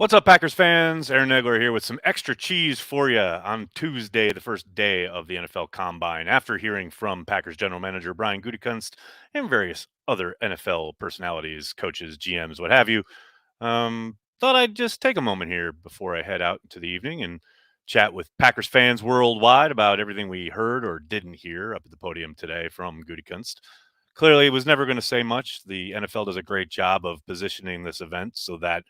What's up, Packers fans? Aaron Negler here with some extra cheese for you on Tuesday, the first day of the NFL Combine. After hearing from Packers general manager Brian Gutekunst and various other NFL personalities, coaches, GMs, what have you, thought I'd just take a moment here before I head out into the evening and chat with Packers fans worldwide about everything we heard or didn't hear up at the podium today from Gutekunst. Clearly, he was never going to say much. The NFL does a great job of positioning this event so that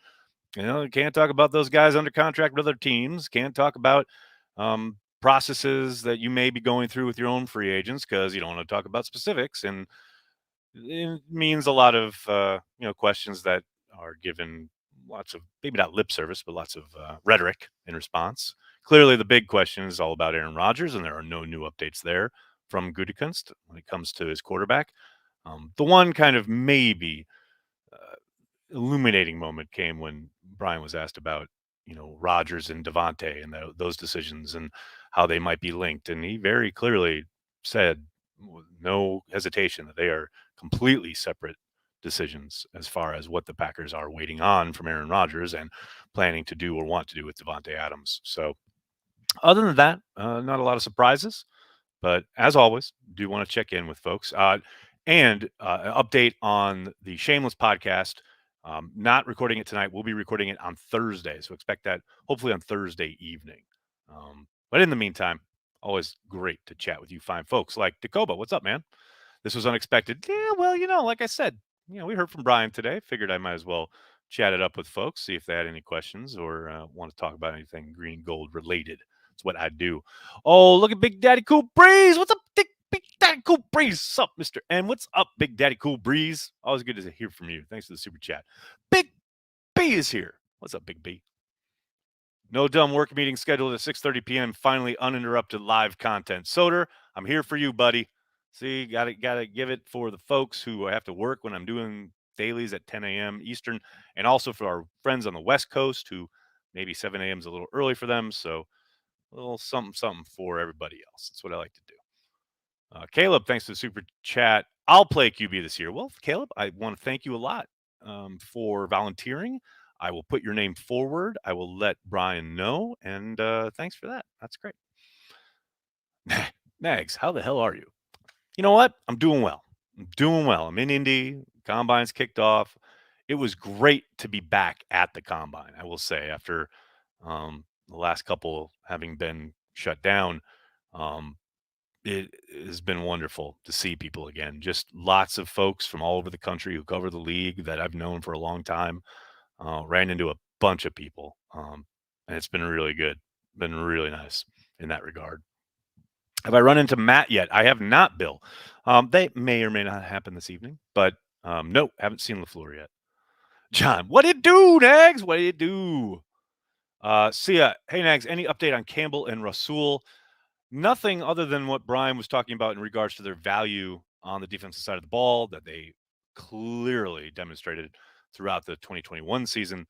you can't talk about those guys under contract with other teams. Can't talk about processes that you may be going through with your own free agents because you don't want to talk about specifics. And it means a lot of questions that are given lots of maybe not lip service, but lots of rhetoric in response. Clearly, the big question is all about Aaron Rodgers, and there are no new updates there from Gutekunst when it comes to his quarterback. The one kind of maybe illuminating moment came when Brian was asked about, Rodgers and Devontae and those decisions and how they might be linked. And he very clearly said, with no hesitation, that they are completely separate decisions as far as what the Packers are waiting on from Aaron Rodgers and planning to do or want to do with Devontae Adams. So, other than that, not a lot of surprises. But as always, do want to check in with folks. And an update on the Shameless podcast. Not recording it tonight. We'll be recording it on Thursday. So expect that hopefully on Thursday evening. But in the meantime, always great to chat with you fine folks like Dakoba. What's up, man? This was unexpected. Yeah, well, like I said, we heard from Brian today. Figured I might as well chat it up with folks, see if they had any questions or want to talk about anything green gold related. It's what I do. Oh, look at Big Daddy Cool Breeze. What's up, Big Daddy Cool Breeze? What's up, Mr. N? What's up, Big Daddy Cool Breeze? Always good to hear from you. Thanks for the super chat. Big B is here. What's up, Big B? No dumb work meeting scheduled at 6:30 p.m. Finally uninterrupted live content. Soder, I'm here for you, buddy. See, gotta give it for the folks who have to work when I'm doing dailies at 10 a.m. Eastern, and also for our friends on the West Coast who maybe 7 a.m. is a little early for them. So a little something for everybody else. That's what I like to do. Caleb, thanks for the super chat. I'll play QB this year. Well, Caleb, I want to thank you a lot for volunteering. I will put your name forward. I will let Brian know. And thanks for that. That's great. Nags, how the hell are you? You know what? I'm doing well. I'm in Indy. Combine's kicked off. It was great to be back at the Combine, I will say, after the last couple having been shut down. It has been wonderful to see people again. Just lots of folks from all over the country who cover the league that I've known for a long time. Ran into a bunch of people, and it's been really good. Been really nice in that regard. Have I run into Matt yet? I have not, Bill. They may or may not happen this evening, but no, haven't seen LaFleur yet. John, what it do, Nags? What it do? See ya. Hey, Nags, any update on Campbell and Rasul? Nothing other than what Brian was talking about in regards to their value on the defensive side of the ball that they clearly demonstrated throughout the 2021 season.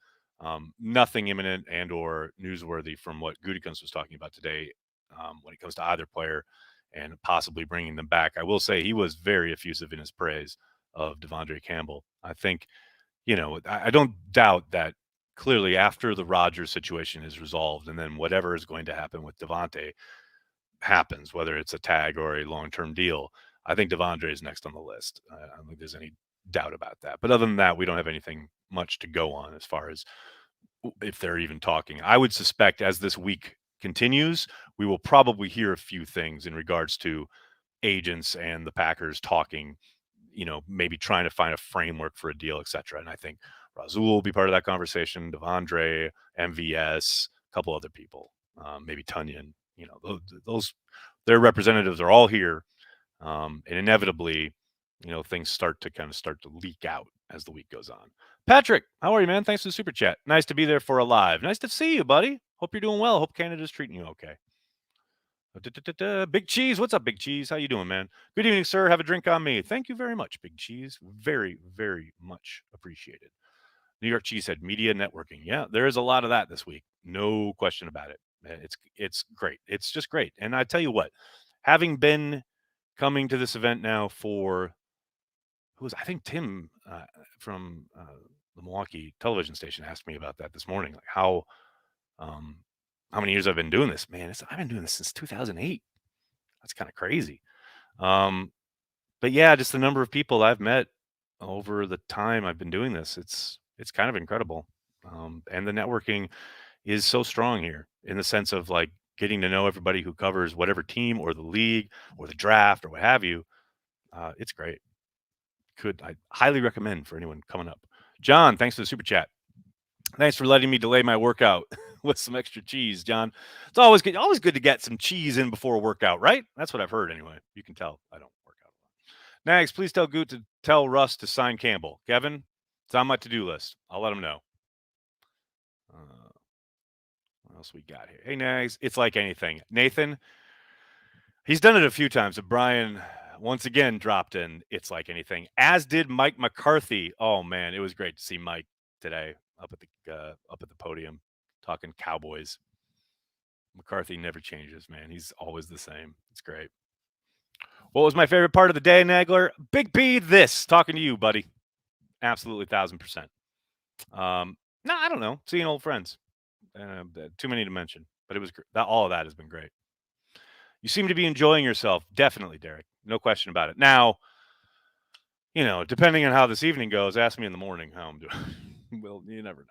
Nothing imminent and or newsworthy from what Gutekunst was talking about today when it comes to either player and possibly bringing them back. I will say he was very effusive in his praise of Devondre Campbell. I think, I don't doubt that clearly after the Rodgers situation is resolved and then whatever is going to happen with Devontae happens, whether it's a tag or a long-term deal, I think Devondre is next on the list. I don't think there's any doubt about that. But other than that, we don't have anything much to go on as far as if they're even talking. I would suspect as this week continues, we will probably hear a few things in regards to agents and the Packers talking, maybe trying to find a framework for a deal, etc. And I think Rasul will be part of that conversation, Devondre, MVS, a couple other people, maybe Tunyon. Those their representatives are all here, and inevitably, things start to leak out as the week goes on. Patrick, how are you, man? Thanks for the super chat. Nice to be there for a live. Nice to see you, buddy. Hope you're doing well. Hope Canada's treating you okay. Big Cheese, what's up, Big Cheese? How you doing, man? Good evening, sir. Have a drink on me. Thank you very much, Big Cheese. Very, very much appreciated. New York Cheesehead Media Networking. Yeah, there is a lot of that this week. No question about it. It's great. It's just great. And I tell you what, having been coming to this event now for I think Tim from the Milwaukee television station asked me about that this morning, like um, how many years I've been doing this. Man, I've been doing this since 2008. That's kind of crazy. Um, but yeah, just the number of people I've met over the time I've been doing this, it's kind of incredible. And the networking is so strong here in the sense of like getting to know everybody who covers whatever team or the league or the draft or what have you. It's great. I highly recommend for anyone coming up. John, thanks for the super chat. Thanks for letting me delay my workout with some extra cheese, John. It's always good to get some cheese in before a workout, right? That's what I've heard anyway. You can tell I don't work out a lot. Nags, please tell Goot to tell Russ to sign Campbell. Kevin, it's on my to-do list. I'll let him know. What else we got here? Hey, Nags, it's like anything. Nathan, he's done it a few times. But Brian once again dropped in. It's like anything, as did Mike McCarthy. Oh man, it was great to see Mike today up at the podium talking Cowboys. McCarthy never changes, man. He's always the same. It's great. What was my favorite part of the day, Nagler? Big P, this talking to you, buddy. Absolutely, 1,000%. No, I don't know. Seeing old friends. Too many to mention, but it was all of that has been great. You seem to be enjoying yourself. Definitely, Derek. No question about it. Now, depending on how this evening goes, ask me in the morning how I'm doing. Well, you never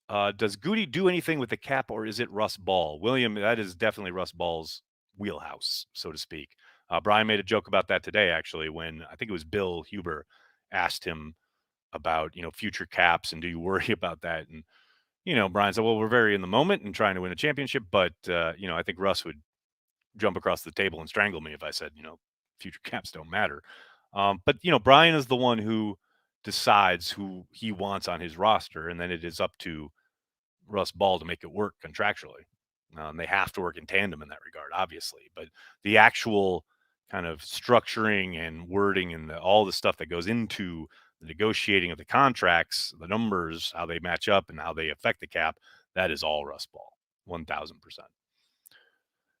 know. Does Goody do anything with the cap, or is it Russ Ball? William, that is definitely Russ Ball's wheelhouse, so to speak. Brian made a joke about that today, actually, when I think it was Bill Huber asked him about, future caps and do you worry about that? And, Brian said, well, we're very in the moment and trying to win a championship, but, I think Russ would jump across the table and strangle me if I said, future caps don't matter. But, Brian is the one who decides who he wants on his roster, and then it is up to Russ Ball to make it work contractually. They have to work in tandem in that regard, obviously. But the actual kind of structuring and wording and all the stuff that goes into the negotiating of the contracts, the numbers, how they match up and how they affect the cap, that is all Russ Ball, 1,000%.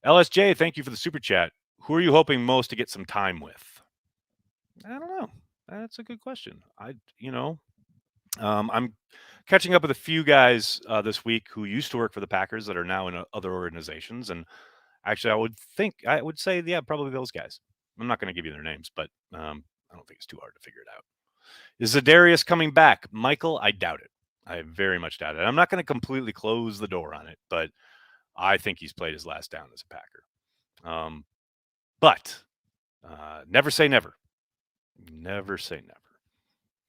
LSJ, thank you for the super chat. Who are you hoping most to get some time with? I don't know. That's a good question. I'm catching up with a few guys this week who used to work for the Packers that are now in other organizations. And actually, I would say, yeah, probably those guys. I'm not going to give you their names, but I don't think it's too hard to figure it out. Is Za'Darius coming back? Michael, I doubt it. I very much doubt it. I'm not going to completely close the door on it, but I think he's played his last down as a Packer. But never say never. Never say never.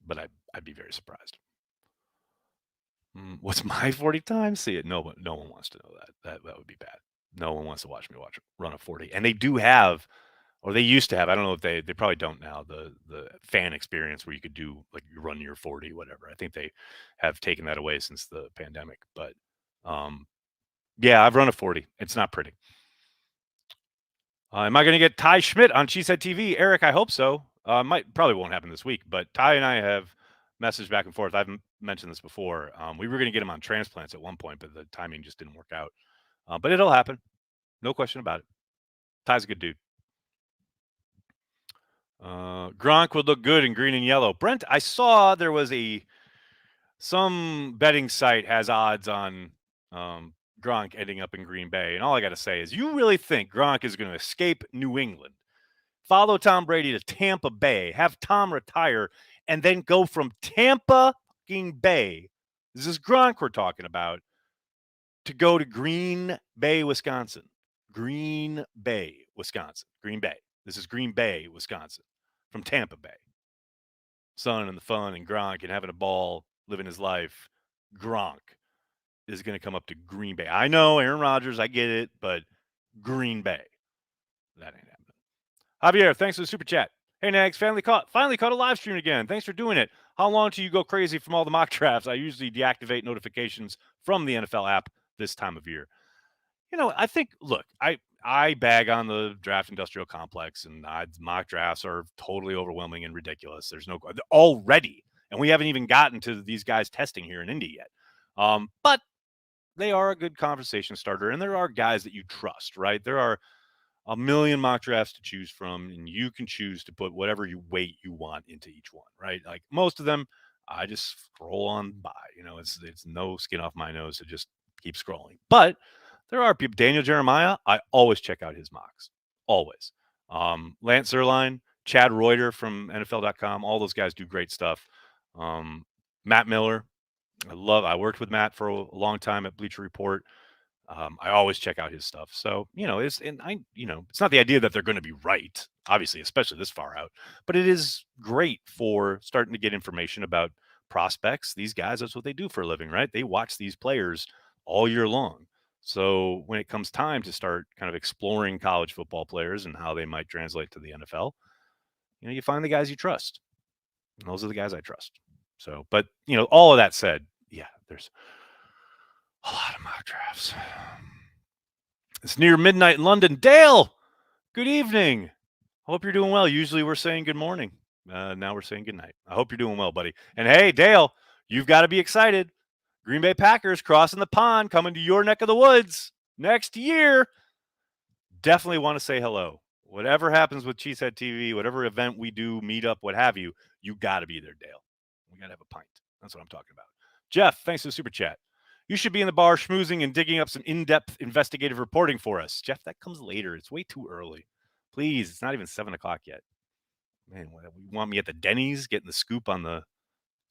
But I'd be very surprised. What's my 40 times? See it. No one wants to know that. That would be bad. No one wants to watch me run a 40. And they do have, or they used to have, I don't know if they probably don't now, the fan experience where you could do like you run your 40, whatever. I think they have taken that away since the pandemic. But yeah, I've run a 40. It's not pretty. Am I going to get Ty Schmidt on Cheesehead TV? Eric, I hope so. Probably won't happen this week, but Ty and I have messaged back and forth. I've mentioned this before. We were going to get him on transplants at one point, but the timing just didn't work out. But it'll happen. No question about it. Ty's a good dude. Gronk would look good in green and yellow. Brent, I saw there was some betting site has odds on Gronk ending up in Green Bay. And all I got to say is, you really think Gronk is going to escape New England, follow Tom Brady to Tampa Bay, have Tom retire, and then go from Tampa Bay, this is Gronk we're talking about, to go to Green Bay, Wisconsin. Green Bay, Wisconsin. Green Bay. This is Green Bay, Wisconsin, from Tampa Bay. Sun and the fun and Gronk and having a ball, living his life. Gronk is going to come up to Green Bay. I know, Aaron Rodgers, I get it, but Green Bay, that ain't happening. Javier, thanks for the super chat. Hey, Nags, finally caught a live stream again. Thanks for doing it. How long till you go crazy from all the mock drafts? I usually deactivate notifications from the NFL app this time of year. I think, look, I bag on the draft industrial complex, and mock drafts are totally overwhelming and ridiculous. There's no already, and we haven't even gotten to these guys testing here in Indy yet. But they are a good conversation starter, and there are guys that you trust, right? There are a million mock drafts to choose from, and you can choose to put whatever weight you want into each one, right? Like most of them, I just scroll on by. It's no skin off my nose to just keep scrolling. But there are people. Daniel Jeremiah, I always check out his mocks, always. Lance Zierlein, Chad Reuter from NFL.com, all those guys do great stuff. Matt Miller, I worked with Matt for a long time at Bleacher Report. I always check out his stuff. So, it's not the idea that they're going to be right, obviously, especially this far out, but it is great for starting to get information about prospects. These guys, that's what they do for a living, right? They watch these players all year long. So when it comes time to start kind of exploring college football players and how they might translate to the NFL, you find the guys you trust. And those are the guys I trust. So, but all of that said, yeah, there's a lot of mock drafts. It's near midnight in London. Dale, good evening. I hope you're doing well. Usually we're saying good morning. Now we're saying good night. I hope you're doing well, buddy. And hey, Dale, you've got to be excited. Green Bay Packers crossing the pond, coming to your neck of the woods next year. Definitely want to say hello. Whatever happens with Cheesehead TV, whatever event we do, meet up, what have you, you got to be there, Dale. We got to have a pint. That's what I'm talking about. Jeff, thanks for the super chat. You should be in the bar schmoozing and digging up some in-depth investigative reporting for us. Jeff, that comes later. It's way too early. Please, it's not even 7 o'clock yet. Man, you want me at the Denny's getting the scoop on the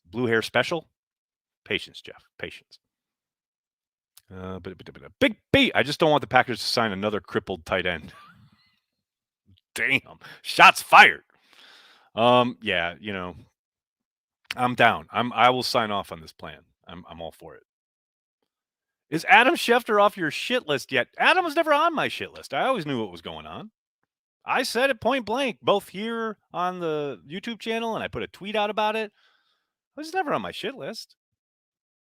blue hair special? Patience, Jeff. Patience. Big B. I just don't want the Packers to sign another crippled tight end. Damn. Shots fired. Yeah, I'm down. I will sign off on this plan. I'm all for it. Is Adam Schefter off your shit list yet? Adam was never on my shit list. I always knew what was going on. I said it point blank, both here on the YouTube channel, and I put a tweet out about it. I was never on my shit list.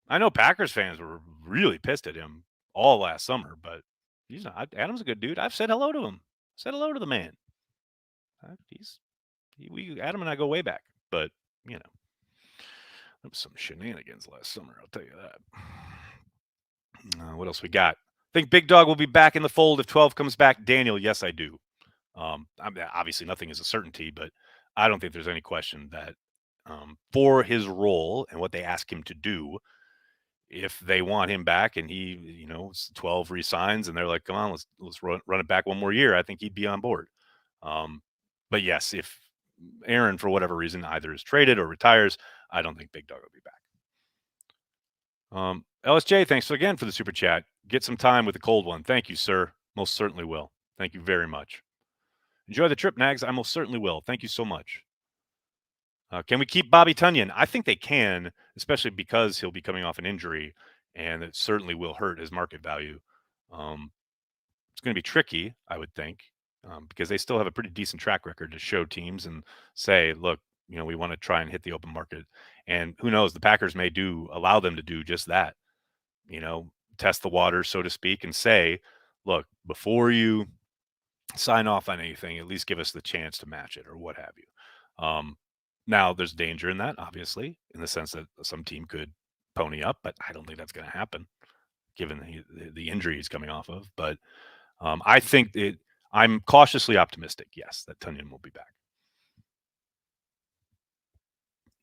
I know Packers fans were really pissed at him all last summer, but Adam's a good dude. I've said hello to him. Said hello to the man. Adam and I go way back, but there was some shenanigans last summer. I'll tell you that. What else we got? Think Big Dog will be back in the fold if 12 comes back. Daniel, yes, I do. Obviously, nothing is a certainty, but I don't think there's any question that for his role and what they ask him to do, if they want him back and he, 12 resigns and they're like, come on, let's run it back one more year, I think he'd be on board. But yes, if Aaron, for whatever reason, either is traded or retires, I don't think Big Dog will be back. LSJ, thanks again for the super chat. Get some time with the cold one. Thank you, sir. Most certainly will. Thank you very much. Enjoy the trip, Nags. I most certainly will. Thank you so much. Can we keep Bobby Tunyon? I think they can, especially because he'll be coming off an injury, and it certainly will hurt his market value. It's going to be tricky, I would think, because they still have a pretty decent track record to show teams and say, look, we want to try and hit the open market. And who knows, the Packers may allow them to do just that, test the waters, so to speak, and say, look, before you sign off on anything, at least give us the chance to match it or what have you. Now, there's danger in that, obviously, in the sense that some team could pony up, but I don't think that's going to happen given the injury he's coming off of. But I think I'm cautiously optimistic, yes, that Tunyon will be back.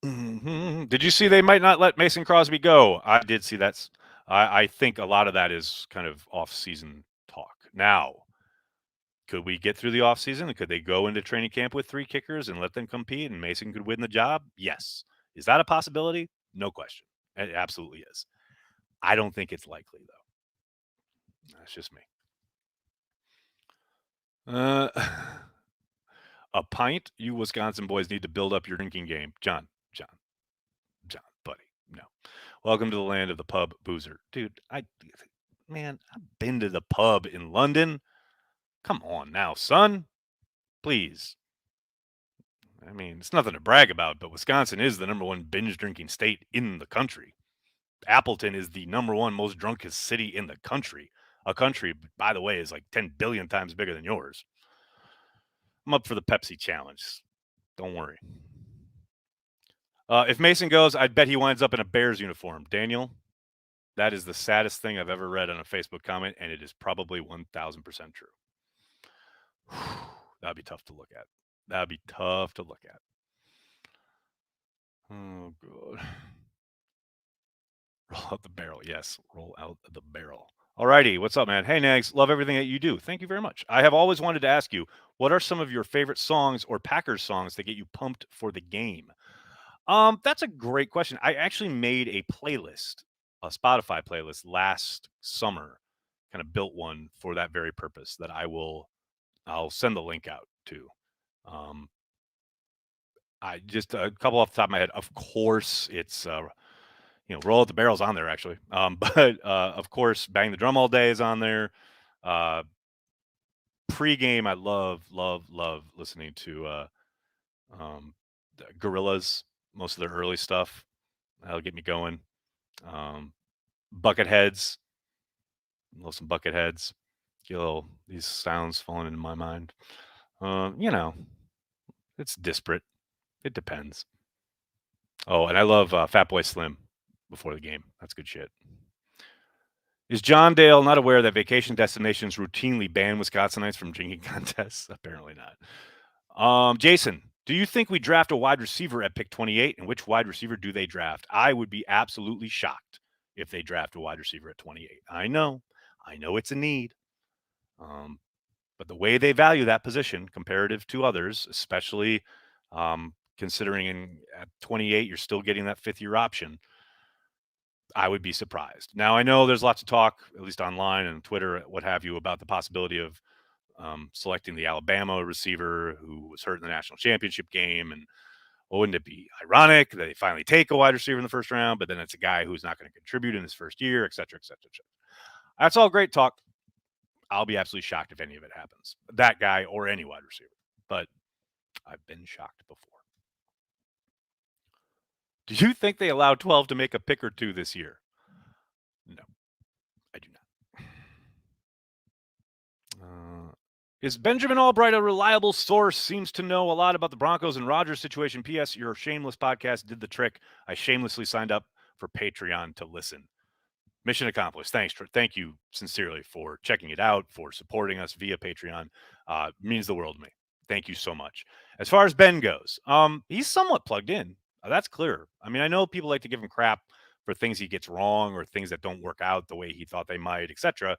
Mm-hmm. Did you see they might not let Mason Crosby go? I did see that. I think a lot of that is kind of off-season talk. Now, could we get through the offseason? Could they go into training camp with 3 kickers and let them compete and Mason could win the job? Yes. Is that a possibility? No question. It absolutely is. I don't think it's likely, though. That's just me. A pint? You Wisconsin boys need to build up your drinking game. John, buddy. No. Welcome to the land of the pub boozer. Dude, I've been to the pub in London. Come on now, son. Please. I mean, it's nothing to brag about, but Wisconsin is the number 1 binge drinking state in the country. Appleton is the number 1 most drunkest city in the country. A country, by the way, is like 10 billion times bigger than yours. I'm up for the Pepsi challenge. Don't worry. If Mason goes, I'd bet he winds up in a Bears uniform. Daniel, that is the saddest thing I've ever read on a Facebook comment, and it is probably 1,000% true. That'd be tough to look at. That'd be tough to look at. Oh, God. Roll out the barrel. Yes, roll out the barrel. Alrighty, what's up, man? Hey, Nags, love everything that you do. Thank you very much. I have always wanted to ask you, what are some of your favorite songs or Packers songs that get you pumped for the game? That's a great question. I actually made a playlist, a Spotify playlist last summer, kind of built one for that very purpose that I'll send the link out to. Um, I just a couple off the top of my head. Of course, it's Roll Out the Barrel's on there actually. But of course, Bang the Drum All Day is on there. Uh, Pre-game, I love listening to the Gorillas. Most of their early stuff that'll get me going. Um, Bucketheads, love some Bucketheads. Get a little these sounds falling into my mind. You know, it's disparate. It depends. Oh, and I love Fatboy Slim before the game. That's good shit. Is John Dale not aware that vacation destinations routinely ban Wisconsinites from drinking contests? Apparently not. Jason, do you think we draft a wide receiver at pick 28? And which wide receiver do they draft? I would be absolutely shocked if they draft a wide receiver at 28. I know it's a need. But the way they value that position comparative to others, especially considering at 28, you're still getting that fifth year option. I would be surprised. Now, I know there's lots of talk, at least online and Twitter, what have you, about the possibility of selecting the Alabama receiver who was hurt in the national championship game. And wouldn't it be ironic that they finally take a wide receiver in the first round, but then it's a guy who's not going to contribute in his first year, et cetera, et cetera, et cetera. That's all great talk. I'll be absolutely shocked if any of it happens. That guy or any wide receiver. But I've been shocked before. Do you think they allow 12 to make a pick or two this year? No, I do not. Is Benjamin Albright a reliable source? Seems to know a lot about the Broncos and Rodgers situation. P.S. Your shameless podcast did the trick. I shamelessly signed up for Patreon to listen. Mission accomplished. Thanks. Thank you sincerely for checking it out, for supporting us via Patreon. Means the world to me. Thank you so much. As far as Ben goes, he's somewhat plugged in. That's clear. I mean, I know people like to give him crap for things he gets wrong or things that don't work out the way he thought they might, etc.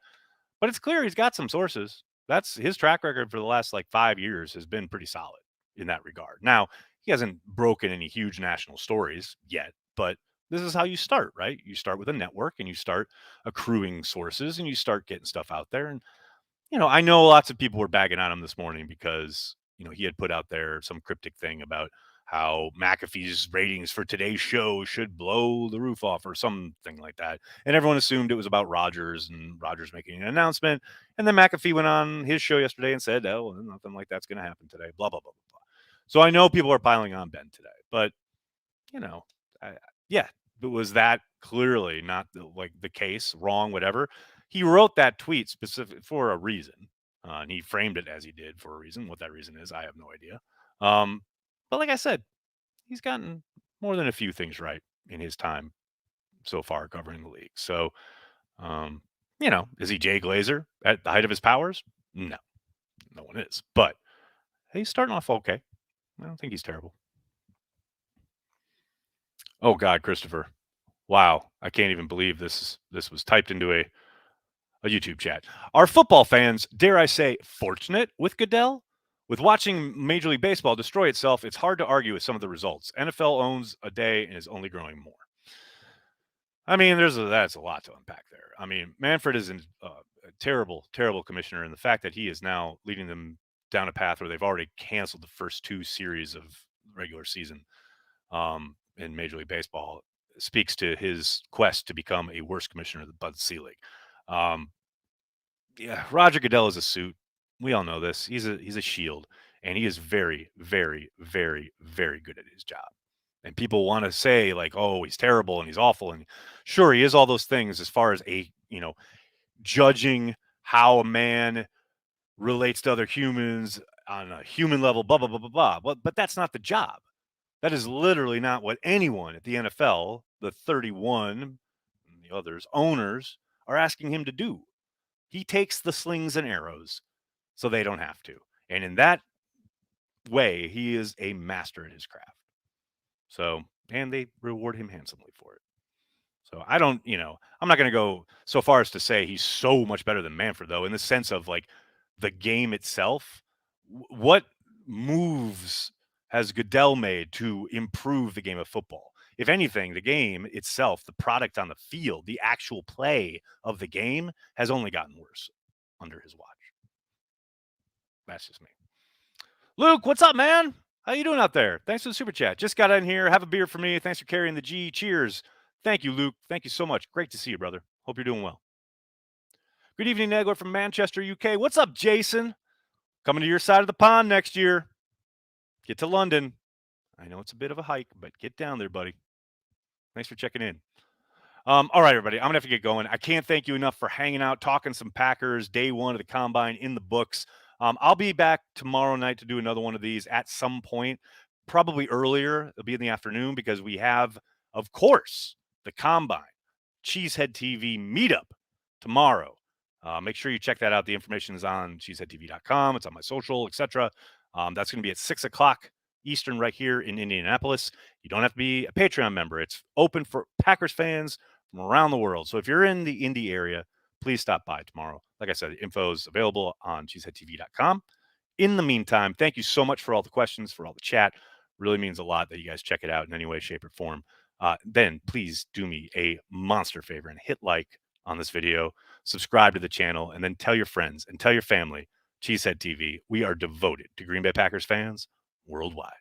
But it's clear he's got some sources. That's his track record for the last 5 years has been pretty solid in that regard. Now, he hasn't broken any huge national stories yet, but this is how you start, right? You start with a network and you start accruing sources and you start getting stuff out there. And, I know lots of people were bagging on him this morning because, he had put out there some cryptic thing about how McAfee's ratings for today's show should blow the roof off or something like that. And everyone assumed it was about Rodgers and Rodgers making an announcement. And then McAfee went on his show yesterday and said, oh, well, nothing like that's going to happen today, blah, blah, blah, blah, blah. So I know people are piling on Ben today, but, yeah, but was that clearly not the case, wrong, whatever? He wrote that tweet specific for a reason. And he framed it as he did for a reason. What that reason is, I have no idea. But like I said, he's gotten more than a few things right in his time so far covering the league. So, is he Jay Glazer at the height of his powers? No, no one is. But he's starting off okay. I don't think he's terrible. Oh God, Christopher. Wow, I can't even believe this was typed into a YouTube chat. Are football fans, dare I say, fortunate with Goodell? With watching Major League Baseball destroy itself, it's hard to argue with some of the results. NFL owns a day and is only growing more. I mean, that's a lot to unpack there. I mean, Manfred is a terrible, terrible commissioner, and the fact that he is now leading them down a path where they've already canceled the first two series of regular season in Major League Baseball speaks to his quest to become a worse commissioner of the Bud Selig. Yeah, Roger Goodell is a suit. We all know this. He's a shield, and he is very, very, very, very good at his job. And people want to say oh, he's terrible and he's awful, and sure, he is all those things as far as judging how a man relates to other humans on a human level, blah blah blah blah blah. But that's not the job. That is literally not what anyone at the NFL, the 31, and the others owners are asking him to do. He takes the slings and arrows so they don't have to. And in that way, he is a master at his craft. So, and they reward him handsomely for it. So I don't, I'm not going to go so far as to say he's so much better than Manfred, though, in the sense of like the game itself. What moves has Goodell made to improve the game of football? If anything, the game itself, the product on the field, the actual play of the game has only gotten worse under his watch. That's just me. Luke, what's up, man? How you doing out there? Thanks for the super chat. Just got in here. Have a beer for me. Thanks for carrying the G. Cheers. Thank you, Luke. Thank you so much. Great to see you, brother. Hope you're doing well. Good evening, Negler from Manchester, UK. What's up, Jason? Coming to your side of the pond next year. Get to London. I know it's a bit of a hike, but get down there, buddy. Thanks for checking in. All right, everybody. I'm going to have to get going. I can't thank you enough for hanging out, talking some Packers. Day one of the Combine in the books. I'll be back tomorrow night to do another one of these at some point, probably earlier. It'll be in the afternoon because we have, of course, the Combine Cheesehead TV meetup tomorrow. Make sure you check that out. The information is on cheeseheadtv.com. It's on my social, etc. That's going to be at 6 o'clock Eastern right here in Indianapolis. You don't have to be a Patreon member. It's open for Packers fans from around the world. So if you're in the Indy area, please stop by tomorrow. Like I said, the info is available on cheeseheadtv.com. In the meantime, thank you so much for all the questions, for all the chat. Really means a lot that you guys check it out in any way, shape, or form. Then please do me a monster favor and hit like on this video, subscribe to the channel, and then tell your friends and tell your family, Cheesehead TV, we are devoted to Green Bay Packers fans worldwide.